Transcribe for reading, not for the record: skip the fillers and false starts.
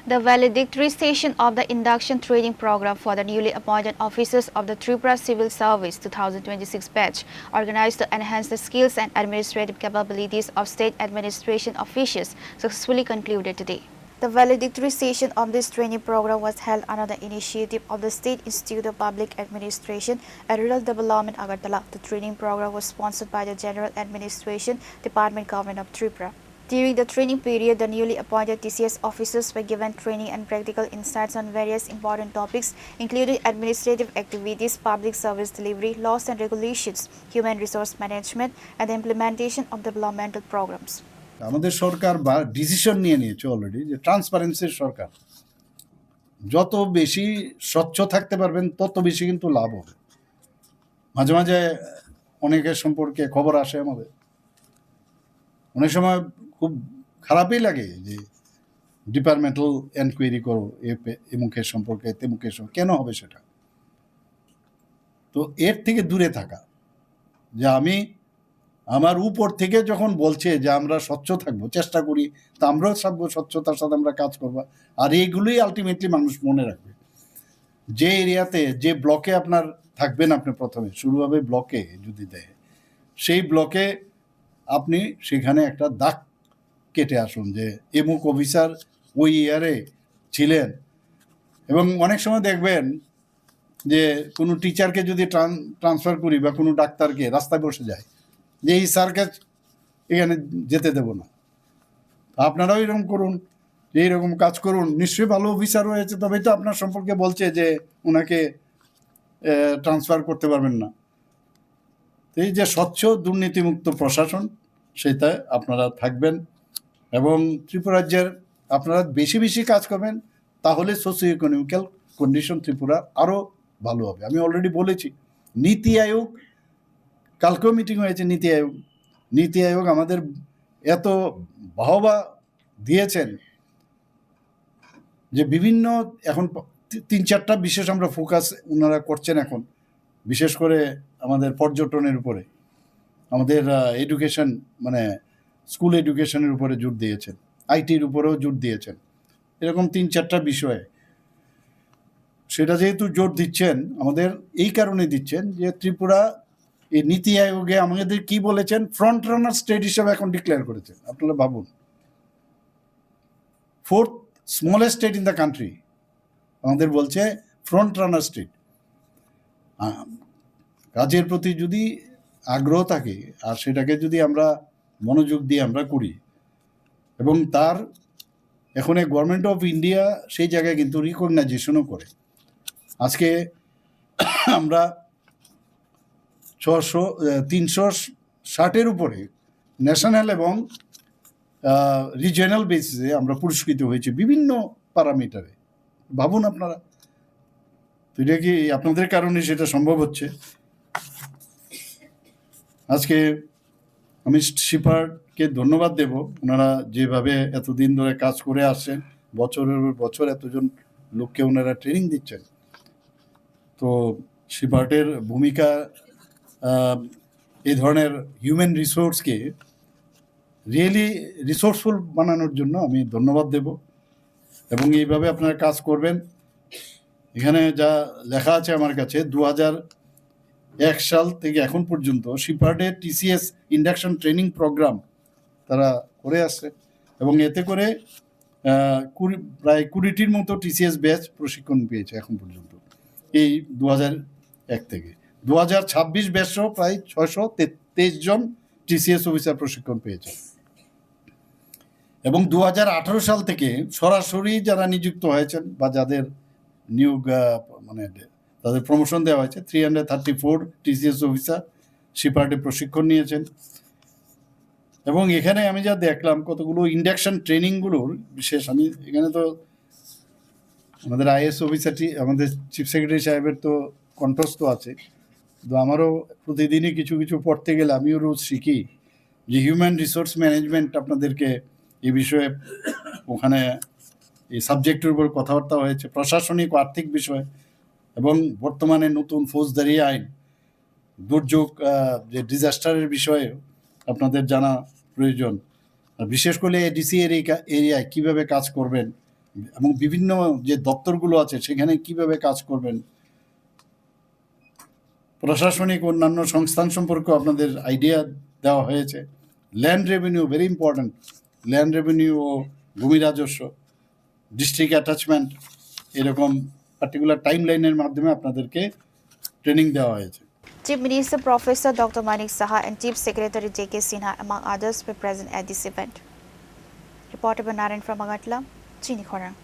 The valedictory session of the induction training program for the newly appointed officers of the Tripura Civil Service 2026 batch, organized to enhance the skills and administrative capabilities of state administration officials, successfully concluded today. The valedictory session of this training program was held under the initiative of the State Institute of Public Administration and Rural Development, Agartala. The training program was sponsored by the General Administration Department, Government of Tripura. During the training period, the newly appointed TCS officers were given training and practical insights on various important topics, including administrative activities, public service delivery, laws and regulations, human resource management, and the implementation of developmental programs. আমাদের সরকার বা decision নিয়ে নিয়েছে already যে ট্রান্সপারেন্সির সরকার, যত বেশি স্বচ্ছ থাকতে পারবেন তত বেশি কিন্তু লাভ হবে। মাঝে মাঝে অনেকের সম্পর্কে খবর আসে আমাদের, অনেক সময় খুব খারাপই লাগে যে ডিপার্টমেন্টাল এনকোয়ারি করো এ মুখের সম্পর্কে তে মুখের সম্পর্কে, কেন হবে সেটা? তো এর থেকে দূরে থাকা, যে আমি আমার উপর থেকে যখন বলছে যে আমরা স্বচ্ছ থাকবো, চেষ্টা করি, তা আমরাও থাকবো স্বচ্ছতার সাথে, আমরা কাজ করবো। আর এইগুলোই আলটিমেটলি মানুষ মনে রাখবে। যে এরিয়াতে, যে ব্লকে আপনার থাকবেন, আপনি প্রথমে শুরু হবে ব্লকে যদি দেয়, সেই ব্লকে আপনি সেখানে একটা দাগ কেটে আসুন যে এমুক অফিসার ওই ইয়ারে ছিলেন। এবং অনেক সময় দেখবেন যে কোনো টিচারকে যদি ট্রান্সফার করি বা কোনো ডাক্তারকে, রাস্তায় বসে যায় যে এই স্যারকে এখানে যেতে দেব না। আপনারাও এরকম করুন, যে এইরকম কাজ করুন। নিশ্চয়ই ভালো অফিসার হয়েছে, তবেই তো আপনার সম্পর্কে বলছে যে ওনাকে ট্রান্সফার করতে পারবেন না। এই যে স্বচ্ছ দুর্নীতিমুক্ত প্রশাসন, সেটা আপনারা থাকবেন এবং ত্রিপুরা রাজ্যের আপনারা বেশি বেশি কাজ করবেন, তাহলে সোশিও ইকোনমিক্যাল কন্ডিশন ত্রিপুরা আরও ভালো হবে। আমি অলরেডি বলেছি, নীতি আয়োগ, কালকেও মিটিং হয়েছে নীতি আয়োগ আমাদের এত বাহবা দিয়েছেন যে বিভিন্ন এখন 3-4টা বিশেষ আমরা ফোকাস ওনারা করছেন এখন, বিশেষ করে আমাদের পর্যটনের উপরে, আমাদের এডুকেশন মানে স্কুল এডুকেশনের উপরে জোর দিয়েছেন, আইটির উপরেও জোর দিয়েছেন। এরকম 3-4টা বিষয়ে সেটা যেহেতু জোর দিচ্ছেন, আমাদের এই কারণে দিচ্ছেন যে ত্রিপুরা এই নীতি আয়োগে আমাদের কি বলেছেন, ফ্রন্ট রানার স্টেট হিসেবে এখন ডিক্লেয়ার করেছেন। আপনারা ভাবুন, 4th smallest state in the country আমাদের বলছে ফ্রন্ট রানার স্টেট। কাজের প্রতি যদি আগ্রহ থাকে আর সেটাকে যদি আমরা মনোযোগ দিয়ে আমরা করি, এবং তার এখন গভর্নমেন্ট অফ ইন্ডিয়া সেই জায়গায় কিন্তু রিকগনাইজেশনও করে। আজকে আমরা 360-এর উপরে ন্যাশনাল এবং রিজিয়নাল বেসিসে আমরা পুরস্কৃত হয়েছি বিভিন্ন প্যারামিটারে। ভাবুন আপনারা, তো এটা কি আপনাদের কারণে সেটা সম্ভব হচ্ছে? আজকে আমি শিপারকে ধন্যবাদ দেব, ওনারা যেভাবে এতদিন ধরে কাজ করে আসছেন, বছরের বছর এতজন লোককে ওনারা ট্রেনিং দিচ্ছেন। তো শিপার্টের ভূমিকা এই ধরনের হিউম্যান রিসোর্সকে রিয়েলি রিসোর্সফুল বানানোর জন্য আমি ধন্যবাদ দেব। এবং এইভাবে আপনারা কাজ করবেন। এখানে যা লেখা আছে আমার কাছে, 2001 সাল থেকে এখন পর্যন্ত শিপার্টের টিসিএস ইন্ডাকশন ট্রেনিং প্রোগ্রাম তারা করে আসছে, এবং এতে করে প্রায় 20টির মতো টিসিএস ব্যাচ প্রশিক্ষণ পেয়েছে এখন পর্যন্ত, এই 2001 থেকে। 2026 ব্যাচও প্রায় 623 জন টিসিএস অফিসার প্রশিক্ষণ পেয়েছে। এবং 2018 সাল থেকে সরাসরি যারা নিযুক্ত হয়েছেন বা যাদের নিয়োগ মানে তাদের প্রমোশন দেওয়া হয়েছে, 334 টিসিএস অফিসার শিপার্টে প্রশিক্ষণ নিয়েছেন। এবং এখানে আমি যা দেখলাম কতগুলো ইন্ডাকশন ট্রেনিংগুলোর বিশেষ, আমি এখানে তো আমাদের আইএস অফিসারটি, আমাদের চিফ সেক্রেটারি সাহেবের তো কণ্ঠস্থ আছে, তো আমারও প্রতিদিনই কিছু কিছু পড়তে গেলে আমিও রোজ শিখি যে হিউম্যান রিসোর্স ম্যানেজমেন্ট আপনাদেরকে এই বিষয়ে ওখানে এই সাবজেক্টের উপর কথাবার্তা হয়েছে, প্রশাসনিক ও আর্থিক বিষয়, এবং বর্তমানে নতুন ফৌজদারি আইন, দুর্যোগ যে ডিজাস্টারের বিষয়ে আপনাদের জানা প্রয়োজন। আর বিশেষ করে এডিসি এরিয়ায় কীভাবে কাজ করবেন, এবং বিভিন্ন যে দপ্তরগুলো আছে সেখানে কিভাবে কাজ করবেন, প্রশাসনিক অন্যান্য সংস্থান সম্পর্কে আপনাদের আইডিয়া দেওয়া হয়েছে। Land revenue very important, land revenue ও ভূমি রাজস্ব, ডিস্ট্রিক্ট অ্যাটাচমেন্ট, এরকম পার্টিকুলার টাইম লাইনের মাধ্যমে আপনাদেরকে ট্রেনিং দেওয়া হয়েছে। Chief Minister Professor Dr. Manik Saha and Chief Secretary J.K. Sinha, among others, were present at this event. Reporter Banaran from Agatla, Chini Khorang.